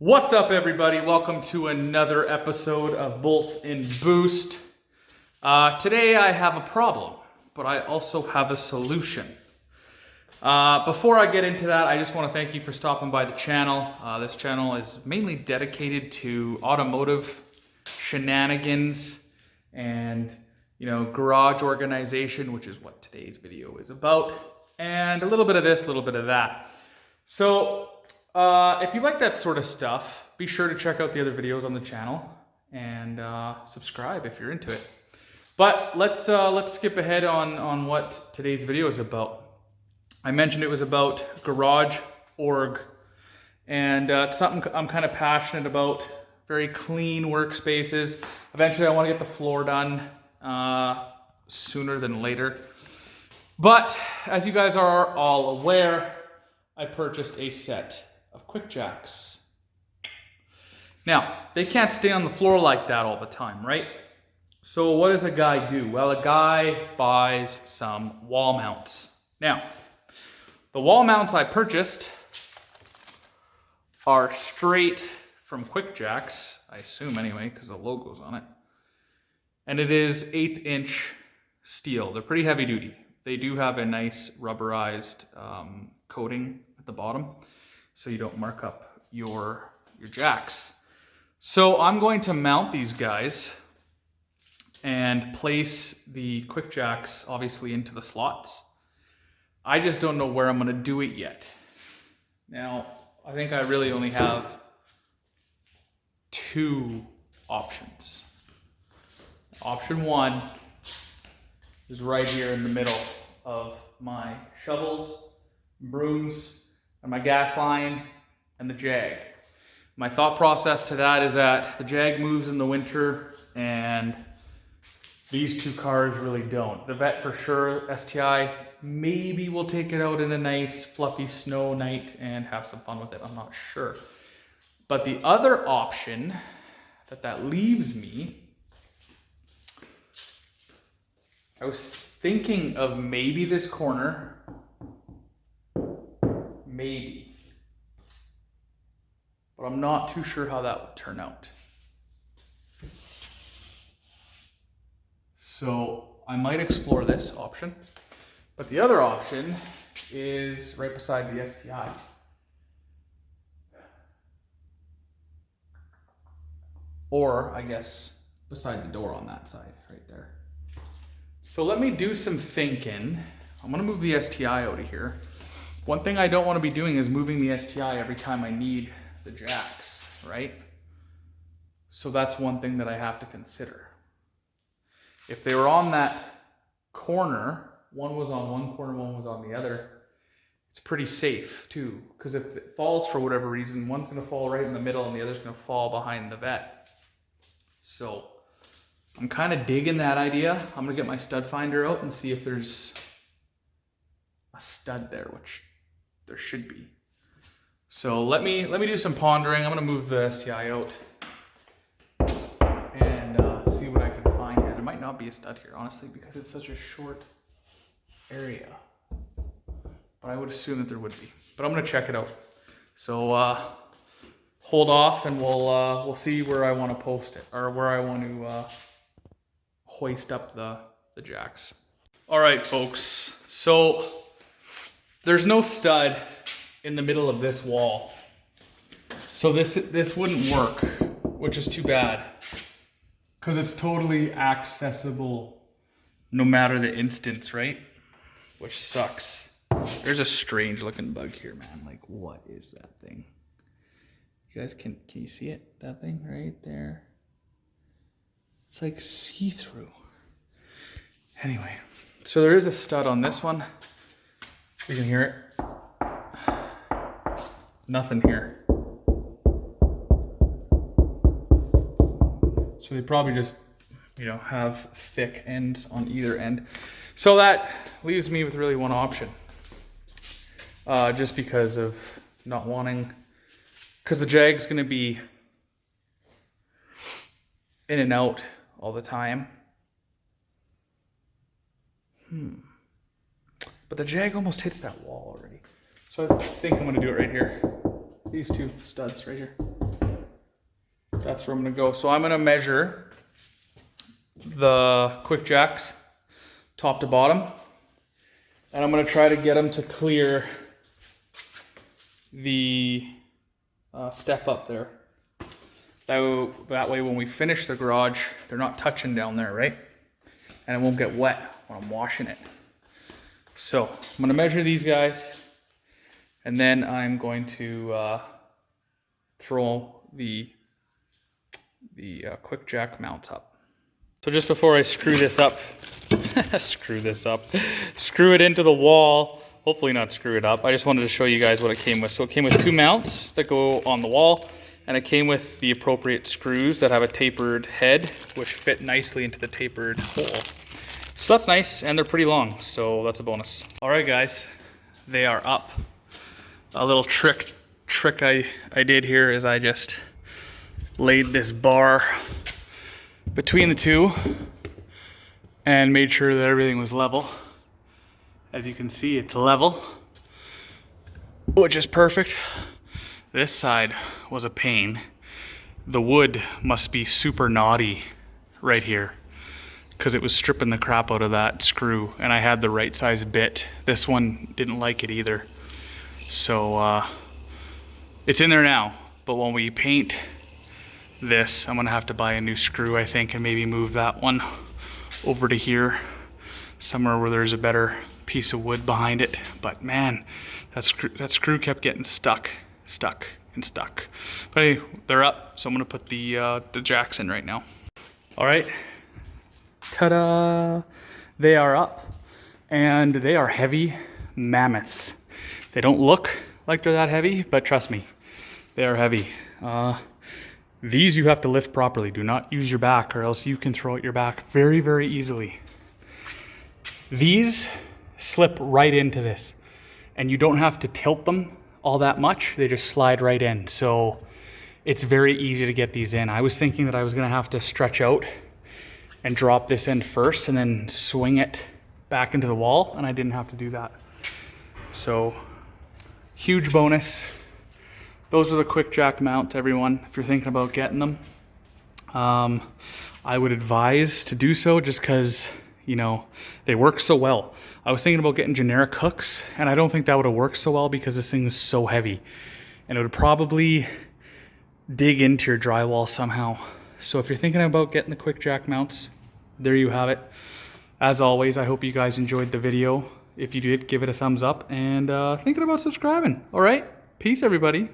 What's up, everybody? Welcome to another episode of Bolts and Boost. Today I have a problem, but I also have a solution. Before I get into that, I just want to thank you for stopping by the channel. This channel is mainly dedicated to automotive shenanigans and, garage organization, which is what today's video is about, and a little bit of this, a little bit of that. So, if you like that sort of stuff, be sure to check out the other videos on the channel and subscribe if you're into it. But let's skip ahead on what today's video is about. I mentioned it was about garage org, and it's something I'm kind of passionate about. Very clean workspaces. Eventually, I want to get the floor done sooner than later. But as you guys are all aware, I purchased a set of QuickJacks. Now, they can't stay on the floor like that all the time, right? So what does a guy do? Well, a guy buys some wall mounts. Now, the wall mounts I purchased are straight from QuickJacks, I assume anyway, because the logo's on it. And it is 1/8 inch steel. They're pretty heavy duty. They do have a nice rubberized coating at the bottom, so you don't mark up your jacks. So I'm going to mount these guys and place the QuickJacks obviously into the slots. I just don't know where I'm going to do it yet. Now, I think I really only have two options. Option one is right here in the middle of my shovels, brooms, and my gas line, and the Jag. My thought process to that is that the Jag moves in the winter, and these two cars really don't. The Vet for sure, STI, maybe we'll take it out in a nice fluffy snow night and have some fun with it, I'm not sure. But the other option that leaves me, I was thinking of maybe this corner, maybe. But I'm not too sure how that would turn out. So I might explore this option. But the other option is right beside the STI. Or, I guess, beside the door on that side, right there. So let me do some thinking. I'm gonna move the STI out of here. One thing I don't wanna be doing is moving the STI every time I need the jacks, right? So that's one thing that I have to consider. If they were on that corner, one was on one corner, one was on the other, it's pretty safe too, because if it falls for whatever reason, one's gonna fall right in the middle and the other's gonna fall behind the Vet. So I'm kind of digging that idea. I'm gonna get my stud finder out and see if there's a stud there, which there should be. So let me do some pondering. I'm gonna move the STI out and see what I can find here. There might not be a stud here, honestly, because it's such a short area. But I would assume that there would be. But I'm gonna check it out. So hold off, and we'll see where I want to post it, or where I want to hoist up the jacks. All right, folks. So there's no stud in the middle of this wall, so this wouldn't work, which is too bad, because it's totally accessible no matter the instance, right? Which sucks. There's a strange looking bug here, man. Like, what is that thing? You guys, can you see it? That thing right there? It's like see-through. Anyway, so there is a stud on this one. You can hear it. Nothing here. So they probably just, have thick ends on either end. So that leaves me with really one option. Just because of not wanting, because the Jag's gonna be in and out all the time. But the Jag almost hits that wall already. So I think I'm gonna do it right here. These two studs right here. that's where I'm gonna go. So I'm gonna measure the QuickJacks top to bottom, and I'm gonna try to get them to clear the step up there. That way when we finish the garage, they're not touching down there, right? And it won't get wet when I'm washing it. So I'm gonna measure these guys, and then I'm going to throw the QuickJack mounts up. So just before I screw this up, screw it into the wall, hopefully not screw it up, I just wanted to show you guys what it came with. So it came with 2 mounts that go on the wall, and it came with the appropriate screws that have a tapered head, which fit nicely into the tapered hole. So that's nice, and they're pretty long, so that's a bonus. All right, guys, they are up. A little trick I did here is I just laid this bar between the two and made sure that everything was level. As you can see, it's level, which is perfect. This side was a pain. The wood must be super naughty right here because it was stripping the crap out of that screw, and I had the right size bit. This one didn't like it either. So it's in there now, but when we paint this, I'm gonna have to buy a new screw, I think, and maybe move that one over to here, somewhere where there's a better piece of wood behind it. But man, that screw kept getting stuck. But anyway, they're up, so I'm gonna put the jacks in right now. All right, ta-da! They are up, and they are heavy mammoths. They don't look like they're that heavy, but trust me, they are heavy. These you have to lift properly. Do not use your back, or else you can throw out your back very, very easily. These slip right into this, and you don't have to tilt them all that much. They just slide right in. So it's very easy to get these in. I was thinking that I was gonna have to stretch out and drop this end first and then swing it back into the wall, and I didn't have to do that. So huge bonus. Those are the QuickJack mounts, everyone, if you're thinking about getting them. I would advise to do so just because, you know, they work so well. I was thinking about getting generic hooks, and I don't think that would have worked so well because this thing is so heavy. And it would probably dig into your drywall somehow. So if you're thinking about getting the QuickJack mounts, there you have it. As always, I hope you guys enjoyed the video. If you did, give it a thumbs up, and thinking about subscribing. All right, peace, everybody.